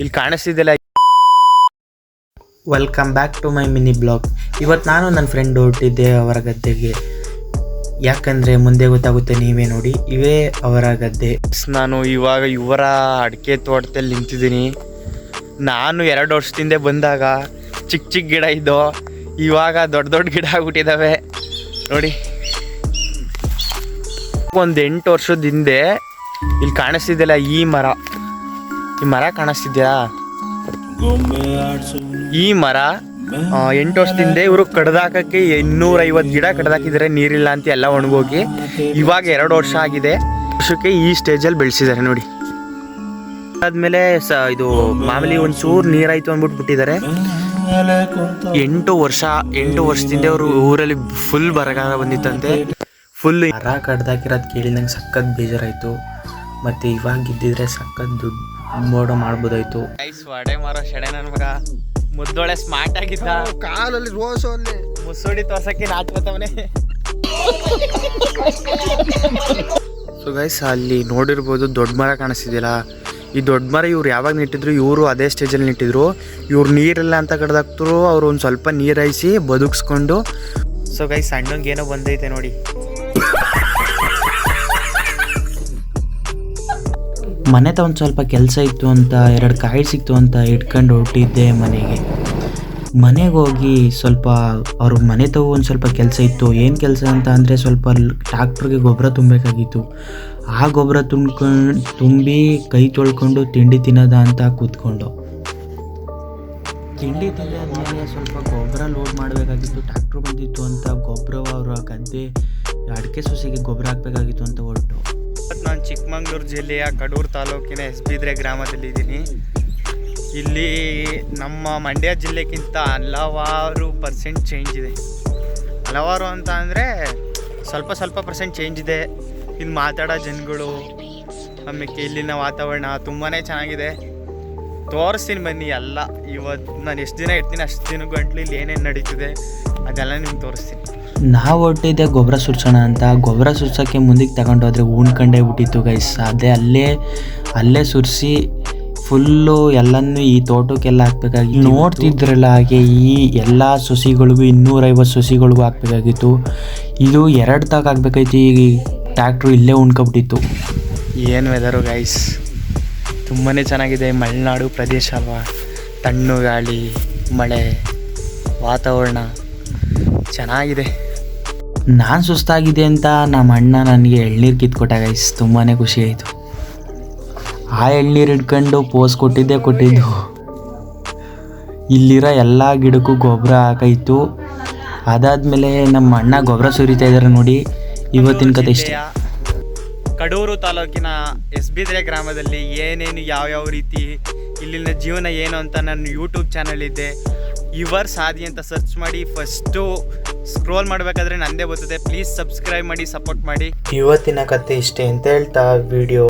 ಇಲ್ಲಿ ಕಾಣಿಸ್ತಿದ್ದೆಲ್ಲ. Welcome back to my mini blog. ಇವತ್ತು ನಾನು ನನ್ನ ಫ್ರೆಂಡ್ ಹೊರಟಿದ್ದೆ ಅವರ ಗದ್ದೆಗೆ. ಯಾಕಂದರೆ ಮುಂದೆ ಗೊತ್ತಾಗುತ್ತೆ, ನೀವೇ ನೋಡಿ. ಇವೇ ಅವರ ಗದ್ದೆ. ನಾನು ಇವಾಗ ಇವರ ಅಡಿಕೆ ತೋಟದಲ್ಲಿ ನಿಂತಿದ್ದೀನಿ. ನಾನು 2 ವರ್ಷದಿಂದ ಬಂದಾಗ ಚಿಕ್ಕ ಚಿಕ್ಕ ಗಿಡ ಇದ್ದೋ, ಇವಾಗ ದೊಡ್ಡ ದೊಡ್ಡ ಗಿಡ ಆಗ್ಬಿಟ್ಟಿದ್ದಾವೆ ನೋಡಿ. ಒಂದು 8 ವರ್ಷದ ಹಿಂದೆ ಇಲ್ಲಿ ಕಾಣಿಸ್ತಿದ್ದೆಲ್ಲ ಈ ಮರ ಕಾಣಿಸ್ತಿದ್ಯಾ? ಈ ಮರ 8 ವರ್ಷದಿಂದ ಇವರು ಕಡ್ದಾಕಕ್ಕೆ 250 ಗಿಡ ಕಡ್ದಾಕಿದ್ದಾರೆ. ನೀರಿಲ್ಲ ಅಂತ ಎಲ್ಲ ಒಣಗೋಗಿ ಇವಾಗ 2 ವರ್ಷ ಆಗಿದೆ. ವರ್ಷಕ್ಕೆ ಈ ಸ್ಟೇಜಲ್ಲಿ ಬೆಳೆಸಿದ್ದಾರೆ ನೋಡಿ. ಆದ್ಮೇಲೆ ಇದು ಮಾಮೂಲಿ ಒಂಚೂರು ನೀರಾಯ್ತು ಅಂದ್ಬಿಟ್ಟು ಬಿಟ್ಟಿದ್ದಾರೆ. 8 ವರ್ಷದಿಂದ ಅವರು ಊರಲ್ಲಿ ಫುಲ್ ಬರಗಾಲ ಬಂದಿತ್ತಂತೆ. ಫುಲ್ ಮರ ಕಡ್ದಾಕಿರೋದು ಕೇಳಿ ನಂಗೆ ಸಖತ್ ಬೇಜಾರಾಯಿತು. ಮತ್ತು ಇವಾಗ ಇದ್ದಿದ್ರೆ ಸಖತ್ ದುಡ್ಡು ಮೋಡ ಮಾಡ್ಬೋದಾಯ್ತು. ವಡೆ ಮಾರೋ ಶೆಡೆ ನನ್ನ ಮಗ ಮುದ್ದೊಳೆ ಸ್ಮಾರ್ಟ್ ಆಗಿದ್ದ. ಕಾಲಲ್ಲಿ ರೋಸು ಅಲ್ಲಿ ಮುಸುಡಿ ತೋರ್ಸಕ್ಕೆ ನಾಚ್ಕೋತವನೆ. ಸೊ ಗೈಸ್, ಅಲ್ಲಿ ನೋಡಿರ್ಬೋದು ದೊಡ್ಡ ಮರ ಕಾಣಿಸ್ತಿದ್ಯಲ್ಲ, ಈ ದೊಡ್ಡ ಮರ ಇವ್ರು ಯಾವಾಗ ನೆಟ್ಟಿದ್ರು, ಇವರು ಅದೇ ಸ್ಟೇಜಲ್ಲಿ ನೆಟ್ಟಿದ್ರು. ಇವ್ರು ನೀರಿಲ್ಲ ಅಂತ ಕಡ್ದಾಕ್ತರು, ಅವ್ರು ಒಂದು ಸ್ವಲ್ಪ ನೀರಾಯಿಸಿ ಬದುಕಿಸ್ಕೊಂಡು. ಸೊ ಗೈಸ್, ಸಣ್ಣಂಗೆ ಏನೋ ಬಂದೈತೆ ನೋಡಿ. ಮನೆ ಒಂದು ಸ್ವಲ್ಪ ಕೆಲಸ ಇತ್ತು ಅಂತ 2 ಕಾಯಿ ಸಿಕ್ತು ಅಂತ ಇಟ್ಕೊಂಡು ಹೊರಟಿದ್ದೆ ಮನೆಗೆ ಹೋಗಿ ಸ್ವಲ್ಪ ಅವ್ರ ಮನೆ ತಗೋ ಒಂದು ಸ್ವಲ್ಪ ಕೆಲಸ ಇತ್ತು. ಏನು ಕೆಲಸ ಅಂತ ಅಂದರೆ ಸ್ವಲ್ಪ ಟ್ಯಾಕ್ಟ್ರಿಗೆ ಗೊಬ್ಬರ ತುಂಬಬೇಕಾಗಿತ್ತು. ಆ ಗೊಬ್ಬರ ತುಂಬಿ ಕೈ ತೊಳ್ಕೊಂಡು ತಿಂಡಿ ತಿನ್ನೋದ ಅಂತ ಕೂತ್ಕೊಂಡು ತಿಂಡಿ ತಿಂದಾದ್ಮೇಲೆ ಸ್ವಲ್ಪ ಗೊಬ್ಬರ ಲೋಡ್ ಮಾಡಬೇಕಾಗಿತ್ತು. ಟ್ಯಾಕ್ಟ್ರು ಬಂದಿತ್ತು ಅಂತ ಗೊಬ್ಬರ ಅವರ ಗದ್ದೆ ಅಡಿಕೆ ಸೊಸೆಗೆ ಗೊಬ್ಬರ ಹಾಕಬೇಕಾಗಿತ್ತು ಅಂತ ಹೊರಟು. ನಾನು ಚಿಕ್ಕಮಗಳೂರು ಜಿಲ್ಲೆಯ ಕಡೂರು ತಾಲೂಕಿನ ಎಸ್ಬಿದ್ರೆ ಗ್ರಾಮದಲ್ಲಿದ್ದೀನಿ. ಇಲ್ಲಿ ನಮ್ಮ ಮಂಡ್ಯ ಜಿಲ್ಲೆಗಿಂತ ಹಲವಾರು ಪರ್ಸೆಂಟ್ ಚೇಂಜ್ ಇದೆ. ಹಲವಾರು ಅಂತ ಅಂದರೆ ಸ್ವಲ್ಪ ಪರ್ಸೆಂಟ್ ಚೇಂಜ್ ಇದೆ. ಇಲ್ಲಿ ಮಾತಾಡೋ ಜನಗಳು, ಆಮೇಲೆ ಇಲ್ಲಿನ ವಾತಾವರಣ ತುಂಬಾ ಚೆನ್ನಾಗಿದೆ. ತೋರಿಸ್ತೀನಿ ಬನ್ನಿ ಎಲ್ಲ. ಇವತ್ತು ನಾನು ಎಷ್ಟು ದಿನ ಇರ್ತೀನಿ ಅಷ್ಟು ದಿನ ಗಂಟ್ಲು ಇಲ್ಲಿ ಏನೇನು ನಡೀತಿದೆ ಅದೆಲ್ಲ ನಿಮ್ಗೆ ತೋರಿಸ್ತೀನಿ. ನಾವು ಹೊರಟಿದ್ದೆ ಗೊಬ್ಬರ ಸುರಿಸೋಣ ಅಂತ. ಗೊಬ್ಬರ ಸುರ್ಸೋಕ್ಕೆ ಮುಂದಕ್ಕೆ ತಗೊಂಡೋದ್ರೆ ಉಣ್ಕಂಡೇ ಬಿಟ್ಟಿತ್ತು ಗೈಸ್. ಅದೇ ಅಲ್ಲೇ ಸುರಿಸಿ ಫುಲ್ಲು ಎಲ್ಲನೂ ಈ ತೋಟಕ್ಕೆಲ್ಲ ಹಾಕ್ಬೇಕಾಗಿ ನೋಡ್ತಿದ್ರಲ್ಲ. ಹಾಗೆ ಈ ಎಲ್ಲ ಸೊಸಿಗಳಿಗೂ 250 ಸೊಸಿಗಳಿಗೂ ಹಾಕ್ಬೇಕಾಗಿತ್ತು. ಇದು 2 ತಾಕ ಹಾಕ್ಬೇಕಾಯ್ತು. ಈ ಟ್ಯಾಕ್ಟ್ರು ಇಲ್ಲೇ ಉಣ್ಕೊಬಿಟ್ಟಿತ್ತು. ಏನು ವೆದರು ಗೈಸ್, ತುಂಬಾ ಚೆನ್ನಾಗಿದೆ. ಮಲೆನಾಡು ಪ್ರದೇಶ ಅಲ್ವಾ, ತಣ್ಣು ಗಾಳಿ, ಮಳೆ, ವಾತಾವರಣ ಚೆನ್ನಾಗಿದೆ. ನಾನು ಸುಸ್ತಾಗಿದೆ ಅಂತ ನಮ್ಮ ಅಣ್ಣ ನನಗೆ ಎಳ್ನೀರು ಕಿತ್ಕೊಟ್ಟ ಗೈಸ್. ತುಂಬಾ ಖುಷಿ ಆಯಿತು. ಆ ಎಳ್ನೀರು ಹಿಡ್ಕೊಂಡು ಪೋಸ್ ಕೊಟ್ಟಿದ್ದು. ಇಲ್ಲಿರೋ ಎಲ್ಲ ಗಿಡಕ್ಕೂ ಗೊಬ್ಬರ ಹಾಕಾಯಿತು. ಅದಾದಮೇಲೆ ನಮ್ಮ ಅಣ್ಣ ಗೊಬ್ಬರ ಸುರಿತಾ ಇದ್ದಾರೆ ನೋಡಿ. ಇವತ್ತಿನ ಕತೆ ಇಷ್ಟೇ. ಕಡೂರು ತಾಲೂಕಿನ ಎಸ್ಬಿದ್ರೆ ಗ್ರಾಮದಲ್ಲಿ ಏನೇನು ಯಾವ್ಯಾವ ರೀತಿ ಇಲ್ಲಿನ ಜೀವನ ಏನು ಅಂತ ನನ್ನ ಯೂಟ್ಯೂಬ್ ಚಾನಲ್ ಇದೆ. ಯುವರ್ಸ್ ಆದಿ ಅಂತ ಸರ್ಚ್ ಮಾಡಿ. ಫಸ್ಟು ಸ್ಕ್ರೋಲ್ ಮಾಡಬೇಕಾದ್ರೆ ನಂದೇ ಬರ್ತದೆ. ಪ್ಲೀಸ್ ಸಬ್ಸ್ಕ್ರೈಬ್ ಮಾಡಿ, ಸಪೋರ್ಟ್ ಮಾಡಿ. ಇವತ್ತಿನ ಕತೆ ಇಷ್ಟೇ ಅಂತ ಹೇಳ್ತಾ ವಿಡಿಯೋ